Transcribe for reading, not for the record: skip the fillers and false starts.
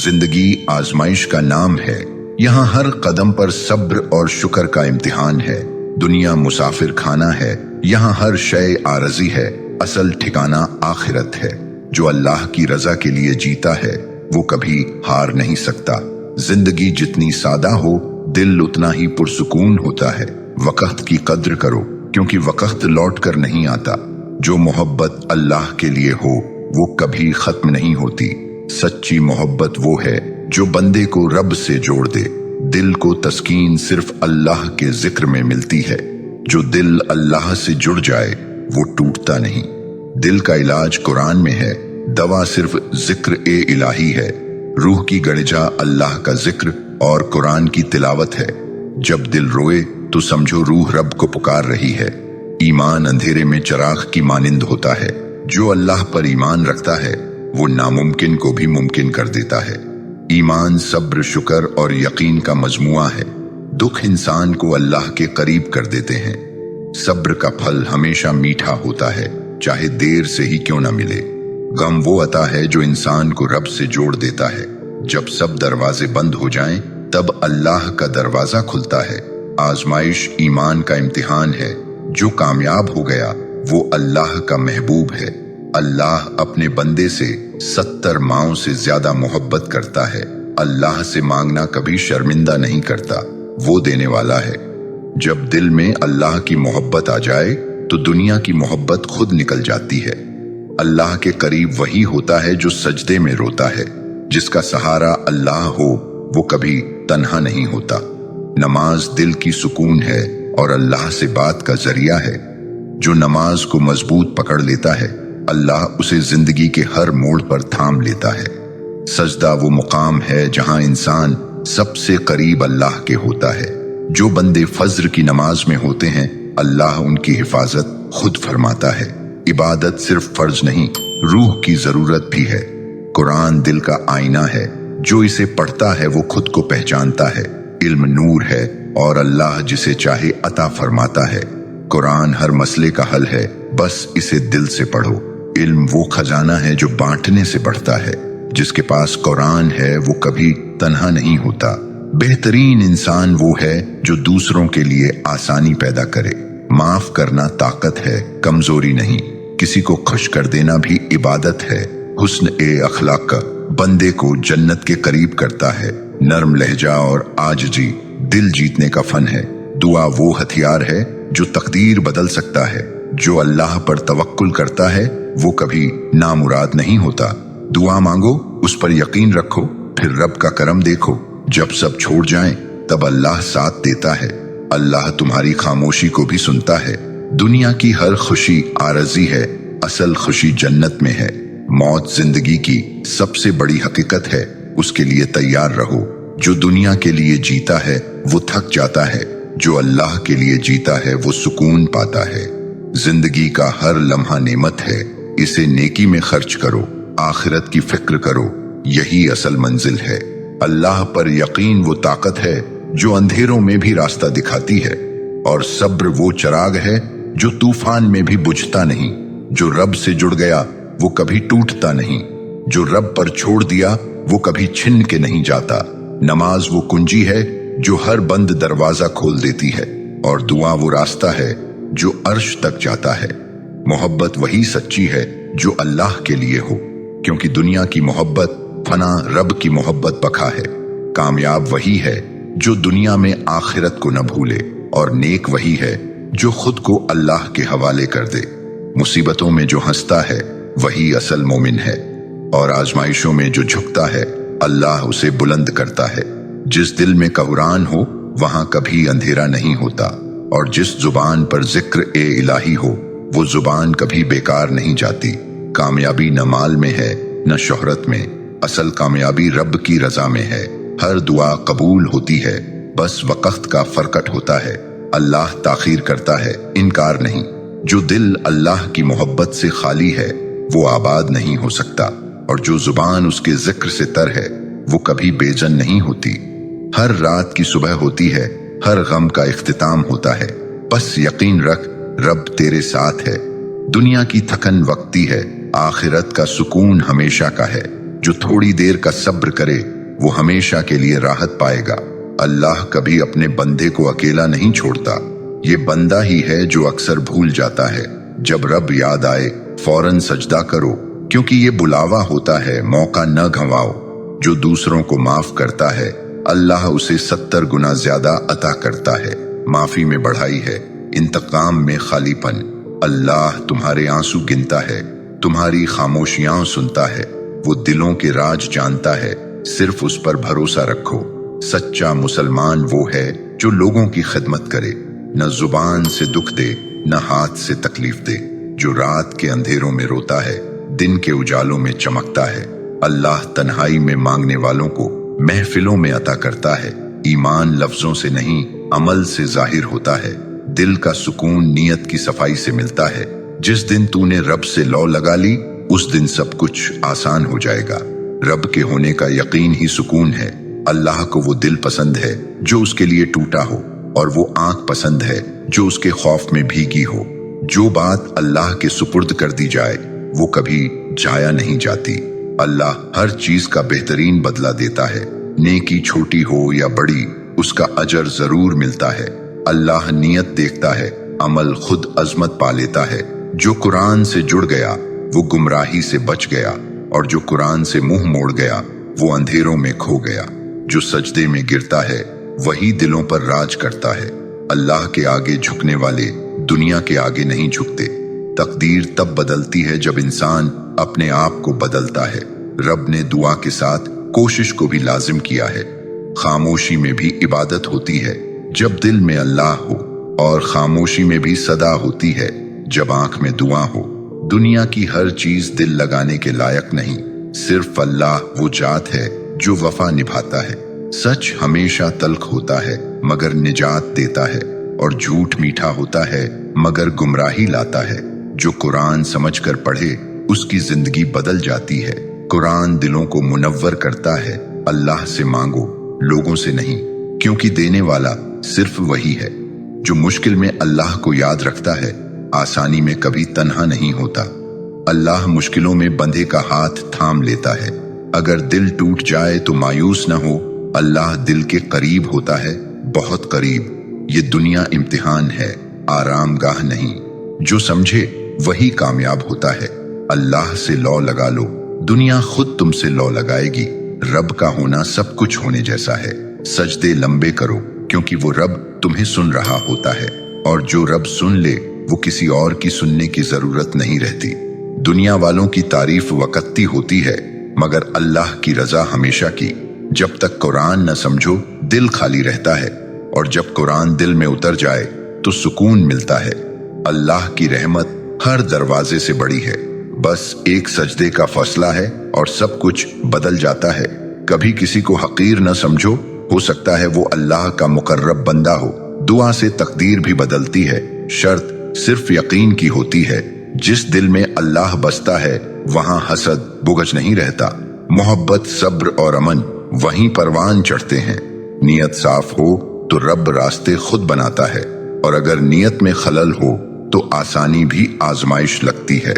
जिंदगी आजमाइश का नाम है, यहाँ हर कदम पर सब्र और शुक्र का इम्तिहान है। दुनिया मुसाफिर खाना है, यहाँ हर शय आरजी है, असल ठिकाना आखिरत है। जो अल्लाह की रजा के लिए जीता है वो कभी हार नहीं सकता। जिंदगी जितनी सादा हो दिल उतना ही पुरसुकून होता है। वक्त की कद्र करो क्योंकि वक्त लौट कर नहीं आता। जो मोहब्बत अल्लाह के लिए हो वो कभी खत्म नहीं होती। सच्ची मोहब्बत वो है जो बंदे को रब से जोड़ दे। दिल को तस्कीन सिर्फ अल्लाह के जिक्र में मिलती है। जो दिल अल्लाह से जुड़ जाए वो टूटता नहीं। दिल का इलाज कुरान में है, दवा सिर्फ जिक्र ए इलाही है। रूह की गड़िजा अल्लाह का जिक्र और कुरान की तिलावत है। जब दिल रोए तो समझो रूह रब को पुकार रही है। ईमान अंधेरे में चिराग की मानिंद होता है। जो अल्लाह पर ईमान रखता है वो नामुमकिन को भी मुमकिन कर देता है। ईमान, सब्र, शुक्र और यकीन का मजमुआ है। दुख इंसान को अल्लाह के करीब कर देते हैं। सब्र का फल हमेशा मीठा होता है, चाहे देर से ही क्यों ना मिले। गम वो अता है जो इंसान को रब से जोड़ देता है। जब सब दरवाजे बंद हो जाएं, तब अल्लाह का दरवाजा खुलता है। आजमाइश ईमान का इम्तिहान है। जो कामयाब हो गया वो अल्लाह का महबूब है। अल्लाह अपने बंदे से 70 माओं से ज्यादा मोहब्बत करता है। अल्लाह से मांगना कभी शर्मिंदा नहीं करता, वो देने वाला है। जब दिल में अल्लाह की मोहब्बत आ जाए तो दुनिया की मोहब्बत खुद निकल जाती है। अल्लाह के करीब वही होता है जो सजदे में रोता है। जिसका सहारा अल्लाह हो वो कभी तन्हा नहीं होता। नमाज दिल की सुकून है और अल्लाह से बात का जरिया है। जो नमाज को मजबूत पकड़ लेता है अल्लाह उसे जिंदगी के हर मोड़ पर थाम लेता है। सजदा वो मुकाम है जहां इंसान सबसे करीब अल्लाह के होता है। जो बंदे फज्र की नमाज में होते हैं अल्लाह उनकी हिफाजत खुद फरमाता है। इबादत सिर्फ फर्ज नहीं, रूह की जरूरत भी है। कुरान दिल का आईना है, जो इसे पढ़ता है वो खुद को पहचानता है। इल्म नूर है और अल्लाह जिसे चाहे अता फरमाता है। कुरान हर मसले का हल है, बस इसे दिल से पढ़ो। इल्म वो खजाना है जो बांटने से बढ़ता है। जिसके पास कुरान है वो कभी तन्हा नहीं होता। बेहतरीन इंसान वो है जो दूसरों के लिए आसानी पैदा करे। माफ करना ताकत है, कमजोरी नहीं। किसी को खुश कर देना भी इबादत है। हुस्न ए अखलाक बंदे को जन्नत के करीब करता है। नर्म लहजा और आजिज़ी दिल जीतने का फन है। दुआ वो हथियार है जो तकदीर बदल सकता है। जो अल्लाह पर तवक्कुल करता है वो कभी नामुराद नहीं होता। दुआ मांगो, उस पर यकीन रखो, फिर रब का करम देखो। जब सब छोड़ जाएं तब अल्लाह साथ देता है। अल्लाह तुम्हारी खामोशी को भी सुनता है। दुनिया की हर खुशी आरजी है, असल खुशी जन्नत में है। मौत जिंदगी की सबसे बड़ी हकीकत है, उसके लिए तैयार रहो। जो दुनिया के लिए जीता है वो थक जाता है। जो अल्लाह के लिए जीता है वो सुकून पाता है। जिंदगी का हर लम्हा नेमत है, इसे नेकी में खर्च करो। आखिरत की फिक्र करो, यही असल मंजिल है। अल्लाह पर यकीन वो ताकत है जो अंधेरों में भी रास्ता दिखाती है। और सब्र वो चिराग है जो तूफान में भी बुझता नहीं। जो रब से जुड़ गया वो कभी टूटता नहीं। जो रब पर छोड़ दिया वो कभी छिन के नहीं जाता। नमाज वो कुंजी है जो हर बंद दरवाजा खोल देती है। और दुआ वो रास्ता है जो अर्श तक जाता है। मोहब्बत वही सच्ची है जो अल्लाह के लिए हो, क्योंकि दुनिया की मोहब्बत फना, रब की मोहब्बत बका है। कामयाब वही है जो दुनिया में आखिरत को न भूले, और नेक वही है जो खुद को अल्लाह के हवाले कर दे। मुसीबतों में जो हंसता है वही असल मोमिन है, और आजमाइशों में जो झुकता है अल्लाह उसे बुलंद करता है। जिस दिल में कुरान हो वहां कभी अंधेरा नहीं होता, और जिस जुबान पर जिक्र ए इलाही हो वो जुबान कभी बेकार नहीं जाती। कामयाबी न माल में है न शोहरत में, असल कामयाबी रब की रजा में है। हर दुआ कबूल होती है, बस वक्त का फरकट होता है। अल्लाह ताखीर करता है, इनकार नहीं। जो दिल अल्लाह की मोहब्बत से खाली है वो आबाद नहीं हो सकता, और जो जुबान उसके जिक्र से तर है वो कभी बेजन नहीं होती। हर रात की सुबह होती है, हर गम का इख्तिताम होता है। बस यकीन रख, रब तेरे साथ है। दुनिया की थकन वक्ती है, आखिरत का सुकून हमेशा का है। जो थोड़ी देर का सब्र करे वो हमेशा के लिए राहत पाएगा। अल्लाह कभी अपने बंदे को अकेला नहीं छोड़ता। ये बंदा ही है जो अक्सर भूल जाता है। जब रब याद आए फौरन सजदा करो, क्योंकि ये बुलावा होता है, मौका न गंवाओ। जो दूसरों को माफ करता है अल्लाह उसे 70 गुना ज्यादा अता करता है। माफी में बढ़ाई है, इंतकाम में खालीपन। अल्लाह तुम्हारे आंसू गिनता है, तुम्हारी खामोशियां सुनता है। वो दिलों के राज जानता है, सिर्फ उस पर भरोसा रखो। सच्चा मुसलमान वो है जो लोगों की खिदमत करे, न जुबान से दुख दे न हाथ से तकलीफ दे। जो रात के अंधेरों में रोता है दिन के उजालों में चमकता है। अल्लाह तन्हाई में मांगने वालों को महफिलों में अता करता है। ईमान लफ्जों से नहीं अमल से जाहिर होता है। दिल का सुकून नियत की सफाई से मिलता है। जिस दिन तूने रब से लौ लगा ली उस दिन सब कुछ आसान हो जाएगा। रब के होने का यकीन ही सुकून है। अल्लाह को वो दिल पसंद है जो उसके लिए टूटा हो, और वो आंख पसंद है जो उसके खौफ में भीगी हो। जो बात अल्लाह के सुपुर्द कर दी जाए वो कभी जाया नहीं जाती। अल्लाह हर चीज का बेहतरीन बदला देता है। नेकी छोटी हो या बड़ी उसका अजर जरूर मिलता है। अल्लाह नियत देखता है, अमल खुद अजमत पा लेता है। जो कुरान से जुड़ गया वो गुमराही से बच गया, और जो कुरान से मुंह मोड़ गया वो अंधेरों में खो गया। जो सजदे में गिरता है वही दिलों पर राज करता है। अल्लाह के आगे झुकने वाले दुनिया के आगे नहीं झुकते। तकदीर तब बदलती है जब इंसान अपने आप को बदलता है। रब ने दुआ के साथ कोशिश को भी लाजिम किया है। खामोशी में भी इबादत होती है जब दिल में अल्लाह हो, और खामोशी में भी सदा होती है जब आंख में दुआ हो। दुनिया की हर चीज दिल लगाने के लायक नहीं, सिर्फ अल्लाह वो जात है जो वफा निभाता है। सच हमेशा तल्ख होता है मगर निजात देता है, और झूठ मीठा होता है मगर गुमराही लाता है। जो कुरान समझकर पढ़े उसकी जिंदगी बदल जाती है। कुरान दिलों को मुनव्वर करता है। अल्लाह से मांगो, लोगों से नहीं, क्योंकि देने वाला सिर्फ वही है। जो मुश्किल में अल्लाह को याद रखता है आसानी में कभी तन्हा नहीं होता। अल्लाह मुश्किलों में बंधे का हाथ थाम लेता है। अगर दिल टूट जाए तो मायूस न हो, अल्लाह दिल के करीब होता है, बहुत करीब। ये दुनिया इम्तिहान है, आरामगाह नहीं। जो समझे वही कामयाब होता है। अल्लाह से लौ लगा लो, दुनिया खुद तुमसे लौ लगाएगी। रब का होना सब कुछ होने जैसा है। सजदे लंबे करो, क्योंकि वो रब तुम्हें सुन रहा होता है, और जो रब सुन ले वो किसी और की सुनने की जरूरत नहीं रहती। दुनिया वालों की तारीफ वक्ती होती है, मगर अल्लाह की रजा हमेशा की। जब तक कुरान न समझो दिल खाली रहता है, और जब कुरान दिल में उतर जाए तो सुकून मिलता है। अल्लाह की रहमत हर दरवाजे से बड़ी है। बस एक सजदे का फैसला है और सब कुछ बदल जाता है। कभी किसी को हकीर न समझो, हो सकता है वो अल्लाह का मुकर्रब बंदा हो। दुआ से तकदीर भी बदलती है, शर्त सिर्फ यकीन की होती है। जिस दिल में अल्लाह बसता है वहां हसद बुगज नहीं रहता। मोहब्बत, सब्र और अमन वहीं परवान चढ़ते हैं। नियत साफ हो तो रब रास्ते खुद बनाता है, और अगर नियत में खलल हो तो आसानी भी आजमाइश लगती है।